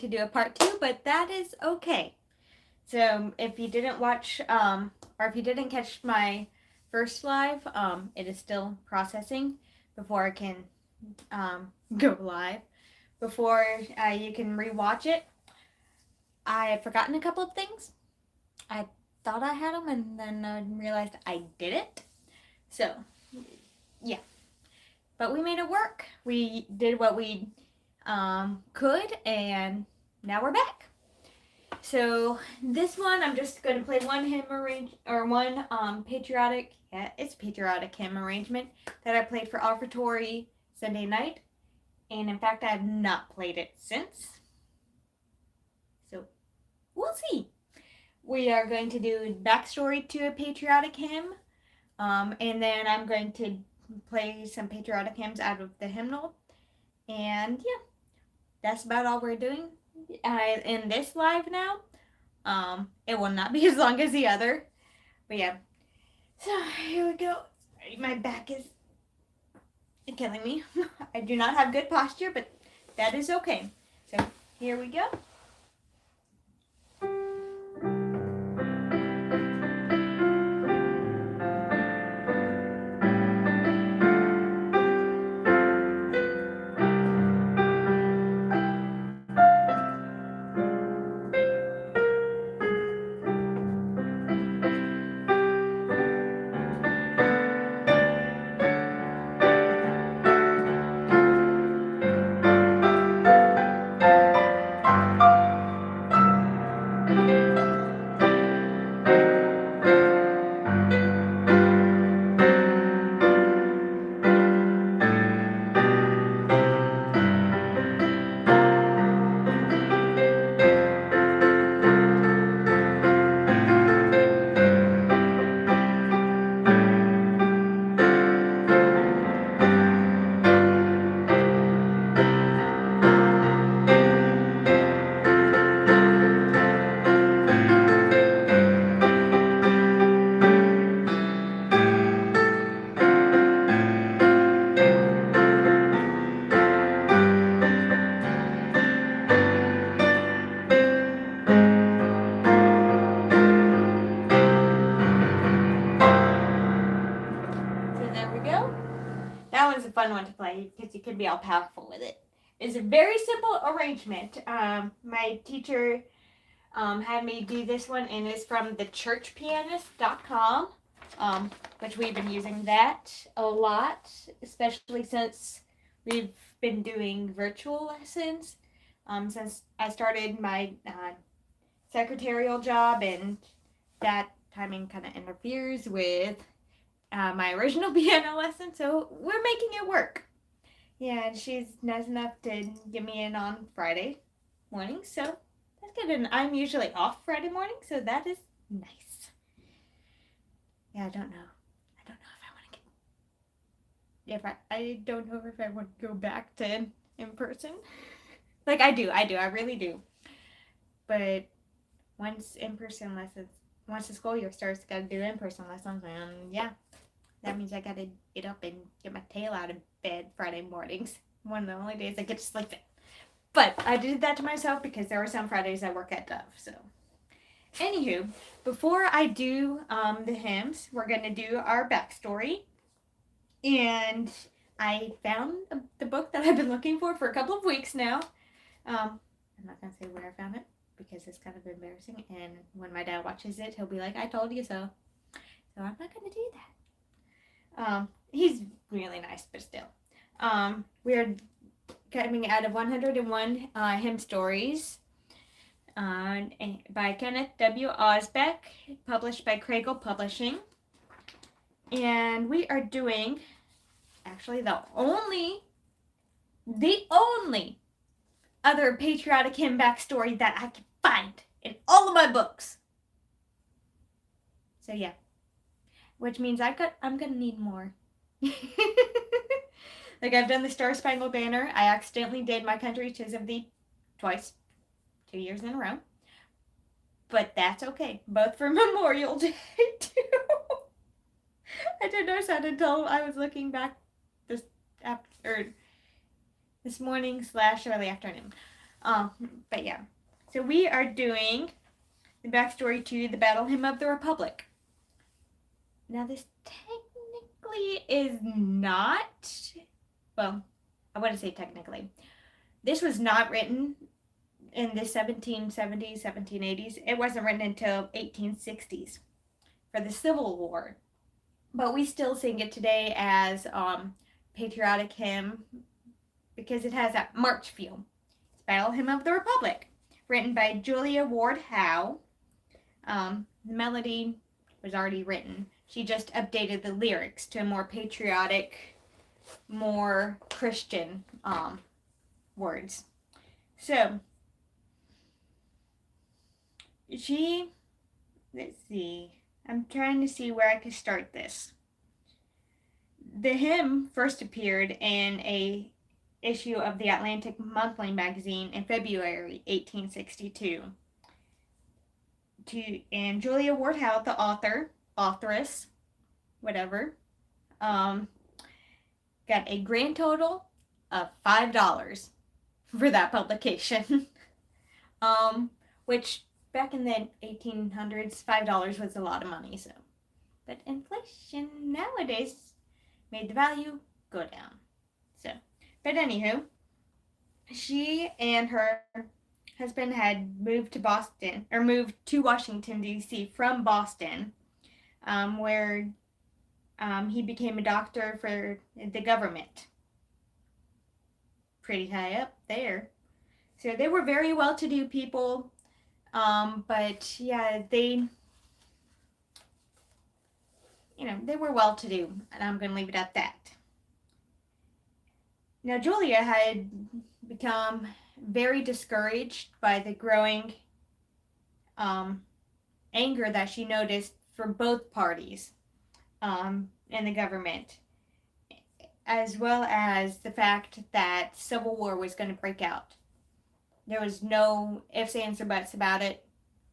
to do a part 2, but that is okay. So if you didn't watch, or if you didn't catch my first live, it is still processing before it can go live. Before you can rewatch it, I had forgotten a couple of things. I thought I had them, and then I realized I didn't. So, yeah. But we made it work. We did what we could, and now we're back. So this one, I'm just going to play one hymn one patriotic. Yeah, it's patriotic hymn arrangement that I played for offertory Sunday night, and in fact, I have not played it since. So we'll see. We are going to do backstory to a patriotic hymn, and then I'm going to play some patriotic hymns out of the hymnal, and yeah, that's about all we're doing in this live now. It will not be as long as the other, but yeah. So here we go. My back is killing me. I do not have good posture, but that is okay. So here we go. That one's a fun one to play because you can be all powerful with it. It's a very simple arrangement. My teacher had me do this one, and it's from thechurchpianist.com, which we've been using that a lot, especially since we've been doing virtual lessons. Since I started my secretarial job, and that timing kind of interferes with my original piano lesson, so we're making it work. Yeah, and she's nice enough to get me in on Friday morning, so that's good. And I'm usually off Friday morning, so that is nice. Yeah, I don't know if I want to I don't know if I want to go back to in person. Like I do, I really do. But once the school year starts, gotta do in-person lessons, and yeah. That means I gotta get up and get my tail out of bed Friday mornings. One of the only days I get to sleep in. But I did that to myself because there are some Fridays I work at Dove. So, anywho, before I do the hymns, we're gonna do our backstory. And I found the book that I've been looking for a couple of weeks now. I'm not gonna say where I found it because it's kind of embarrassing. And when my dad watches it, he'll be like, "I told you so." So I'm not gonna do that. He's really nice, but still. We're coming out of 101 Hymn Stories by Kenneth W. Osbeck, published by Kregel Publishing. And we are doing, actually, the only other patriotic hymn backstory that I can find in all of my books. So, yeah. Which means I'm gonna need more. Like I've done the Star Spangled Banner. I accidentally did My Country 'Tis of Thee twice, 2 years in a row. But that's okay. Both for Memorial Day too. I didn't notice that until I was looking back this morning / early afternoon. Um, but yeah. So we are doing the backstory to the Battle Hymn of the Republic. Now this technically is not, well, I wouldn't say technically. This was not written in the 1770s, 1780s. It wasn't written until 1860s for the Civil War. But we still sing it today as patriotic hymn because it has that march feel. It's Battle Hymn of the Republic, written by Julia Ward Howe. The melody was already written. She just updated the lyrics to a more patriotic, more Christian words. So, let's see, I'm trying to see where I could start this. The hymn first appeared in a issue of the Atlantic Monthly magazine in February 1862. And Julia Ward Howe, the authoress, whatever, got a grand total of $5 for that publication. Which back in the 1800s, $5 was a lot of money. So, but inflation nowadays made the value go down. So, but anywho, she and her husband had moved to Washington, D.C. from Boston, where he became a doctor for the government. Pretty high up there. So they were very well-to-do people, but yeah, they were well-to-do, and I'm going to leave it at that. Now, Julia had become very discouraged by the growing anger that she noticed from both parties in the government, as well as the fact that civil war was going to break out. There was no ifs, ands, or buts about it.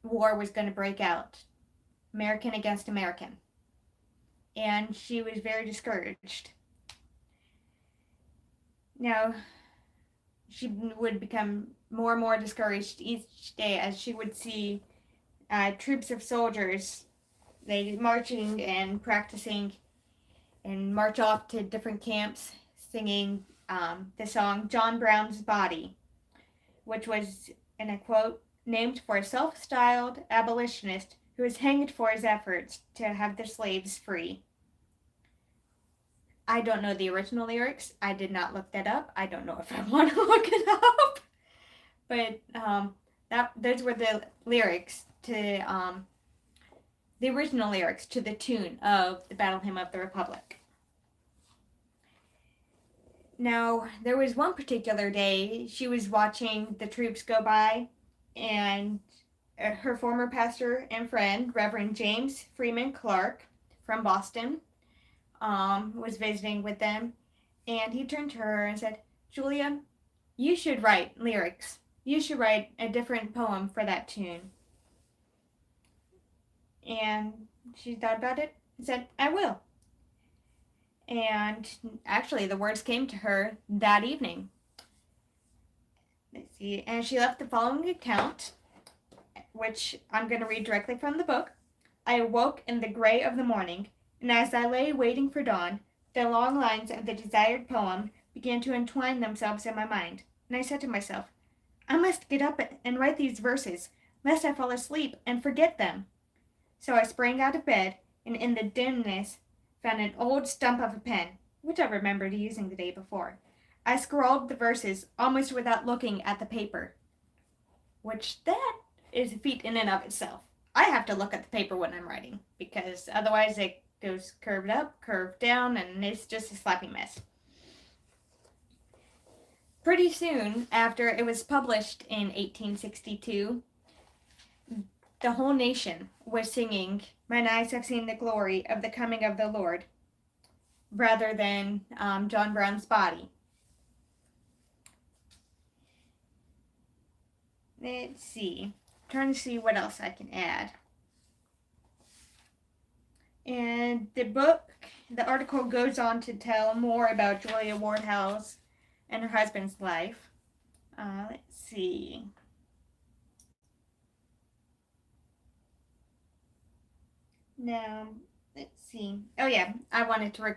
War was going to break out. American against American. And she was very discouraged. Now, she would become more and more discouraged each day as she would see troops of soldiers, they marching and practicing and march off to different camps singing the song John Brown's Body, which was, and I quote, named for a self-styled abolitionist who was hanged for his efforts to have the slaves free. I don't know the original lyrics. I did not look that up. I don't know if I want to look it up. But those were the lyrics to the original lyrics to the tune of the Battle Hymn of the Republic. Now, there was one particular day she was watching the troops go by, and her former pastor and friend, Reverend James Freeman Clark from Boston, was visiting with them, and he turned to her and said, "Julia, you should write lyrics. You should write a different poem for that tune." And she thought about it and said, "I will." And actually, the words came to her that evening. Let's see, and she left the following account, which I'm going to read directly from the book. "I awoke in the gray of the morning, and as I lay waiting for dawn, the long lines of the desired poem began to entwine themselves in my mind, and I said to myself, I must get up and write these verses, lest I fall asleep and forget them. So I sprang out of bed, and in the dimness found an old stump of a pen, which I remembered using the day before. I scrawled the verses almost without looking at the paper, which that is a feat in and of itself. I have to look at the paper when I'm writing, because otherwise it goes curved up, curved down, and it's just a slappy mess. Pretty soon after it was published in 1862, the whole nation was singing "Mine eyes have seen the glory of the coming of the Lord," rather than John Brown's Body. Let's see. I'm trying to see what else I can add. And the article goes on to tell more about Julia Ward Howe's and her husband's life. Let's see. No, let's see. Oh yeah, I wanted to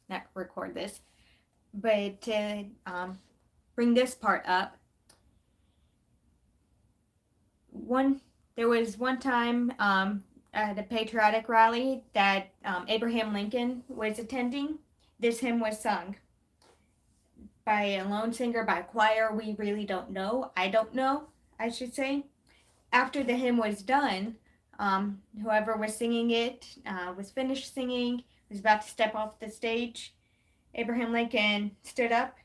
not record this, but to bring this part up. There was one time at a patriotic rally that Abraham Lincoln was attending. This hymn was sung by a lone singer, by a choir. We really don't know. I don't know, I should say. After the hymn was done, whoever was singing it was finished singing, was about to step off the stage. Abraham Lincoln stood up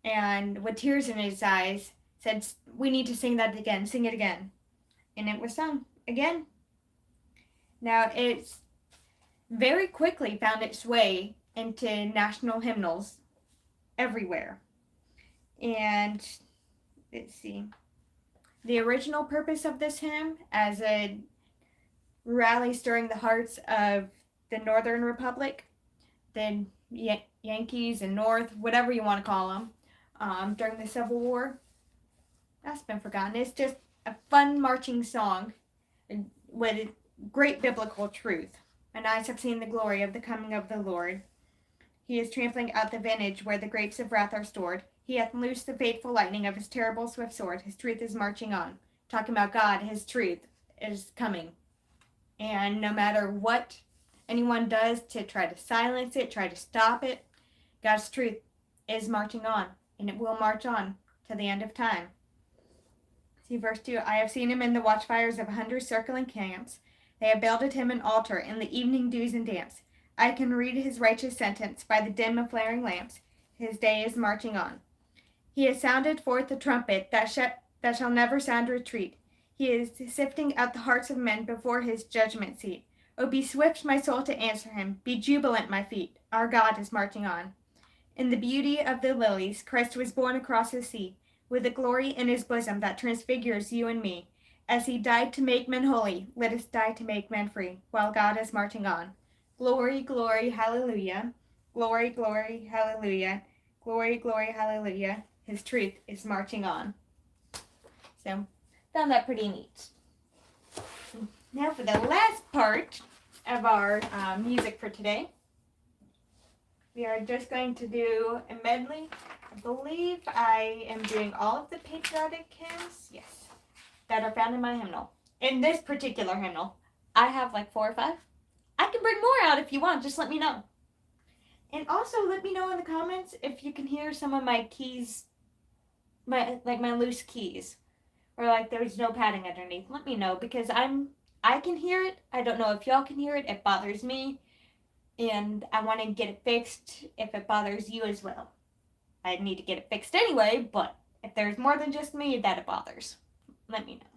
and, with tears in his eyes, said, "We need to sing that again. Sing it again." And it was sung again. Now, it's very quickly found its way into national hymnals everywhere. And let's see. The original purpose of this hymn, as a rally stirring the hearts of the Northern Republic, the Yankees and North, whatever you want to call them, during the Civil War, that's been forgotten. It's just a fun marching song with great biblical truth. "And eyes have seen the glory of the coming of the Lord. He is trampling out the vintage where the grapes of wrath are stored. He hath loosed the fateful lightning of his terrible swift sword. His truth is marching on." Talking about God, his truth is coming. And no matter what anyone does to try to silence it, try to stop it, God's truth is marching on, and it will march on to the end of time. See verse 2. "I have seen him in the watchfires of 100 circling camps. They have builded him an altar in the evening dews and damps. I can read his righteous sentence by the dim of flaring lamps. His day is marching on. He has sounded forth the trumpet that shall never sound retreat. He is sifting out the hearts of men before his judgment seat. Oh, be swift, my soul, to answer him. Be jubilant, my feet. Our God is marching on. In the beauty of the lilies, Christ was born across the sea, with a glory in his bosom that transfigures you and me. As he died to make men holy, let us die to make men free, while God is marching on. Glory, glory, hallelujah. Glory, glory, hallelujah. Glory, glory, hallelujah. His truth is marching on." So, found that pretty neat. Now for the last part of our music for today. We are just going to do a medley. I believe I am doing all of the patriotic hymns, yes, that are found in my hymnal. In this particular hymnal, I have like 4 or 5. I can bring more out if you want, just let me know. And also let me know in the comments if you can hear some of my keys, my loose keys, or like there's no padding underneath. Let me know, because I can hear it. I don't know if y'all can hear it. It bothers me, and I want to get it fixed if it bothers you as well. I need to get it fixed anyway, but if there's more than just me that it bothers, let me know.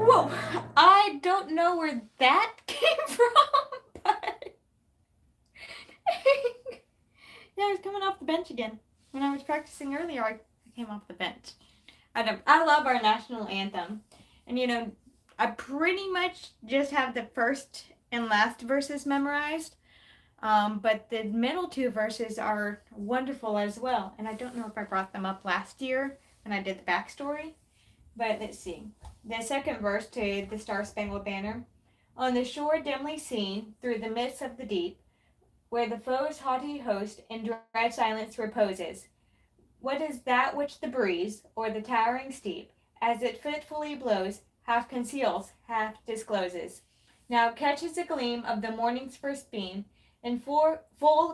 Whoa! I don't know where that came from, but yeah, I was coming off the bench again. When I was practicing earlier, I came off the bench. I love our national anthem, and I pretty much just have the first and last verses memorized. But the middle two verses are wonderful as well, and I don't know if I brought them up last year when I did the backstory. But let's see. The second verse to the Star Spangled Banner. On the shore dimly seen, through the midst of the deep, where the foe's haughty host in dread silence reposes, what is that which the breeze, or the towering steep, as it fitfully blows, half conceals, half discloses? Now catches a gleam of the morning's first beam, in full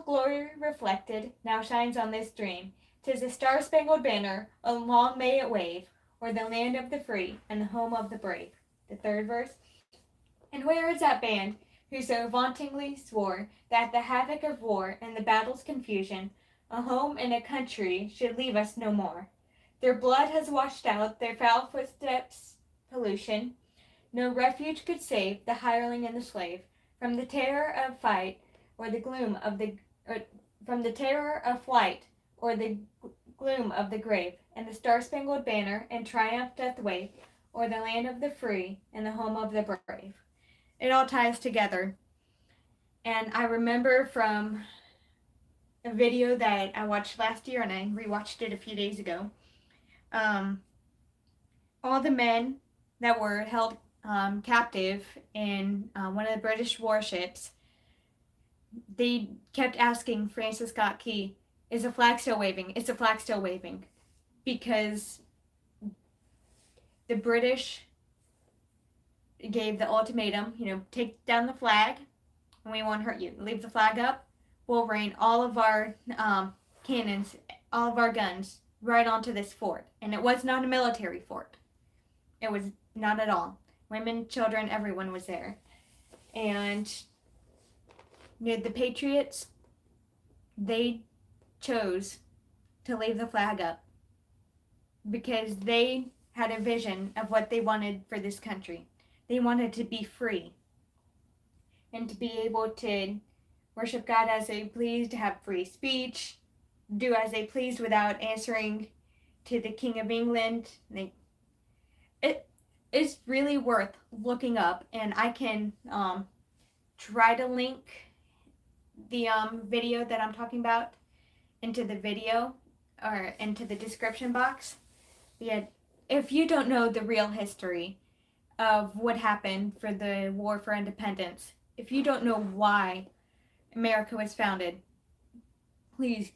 glory reflected, now shines on this dream, 'Tis a star-spangled banner, and long may it wave, o'er the land of the free and the home of the brave. The third verse. And where is that band who so vauntingly swore that the havoc of war and the battle's confusion, a home and a country should leave us no more? Their blood has washed out their foul footsteps' pollution. No refuge could save the hireling and the slave from the terror of fight or the gloom of the from the terror of flight or the gloom of the grave. And the star-spangled banner in triumph doth wave o'er the land of the free and the home of the brave. It all ties together. And I remember from a video that I watched last year, and I rewatched it a few days ago. All the men that were held captive in one of the British warships, they kept asking Francis Scott Key, "Is the flag still waving? Is the flag still waving?" Because the British gave the ultimatum, take down the flag, and we won't hurt you. Leave the flag up, we'll rain all of our cannons, all of our guns right onto this fort. And it was not a military fort. It was not at all. Women, children, everyone was there. And the Patriots, they chose to leave the flag up because they had a vision of what they wanted for this country. They wanted to be free and to be able to worship God as they pleased, to have free speech, do as they pleased without answering to the King of England. It is really worth looking up, and I can try to link the video that I'm talking about into the video or into the description box. Yeah, if you don't know the real history of what happened for the War for Independence, if you don't know why America was founded, please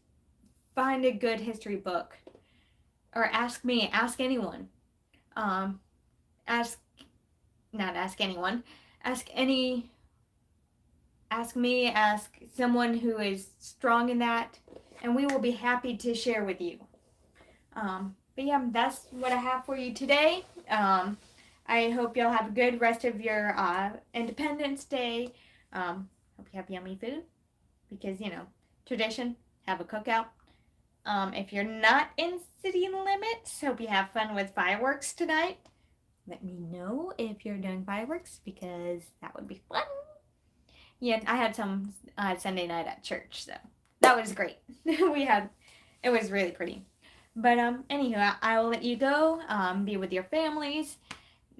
find a good history book or ask me, ask anyone. Ask me, ask someone who is strong in that, and we will be happy to share with you. But yeah, that's what I have for you today. I hope y'all have a good rest of your Independence Day. Hope you have yummy food because, tradition, have a cookout. If you're not in city limits, hope you have fun with fireworks tonight. Let me know if you're doing fireworks because that would be fun. Yeah, I had some Sunday night at church, so that was great. It was really pretty. But anywho, I will let you go. Be with your families.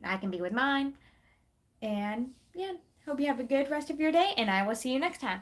I can be with mine. And yeah, hope you have a good rest of your day, and I will see you next time.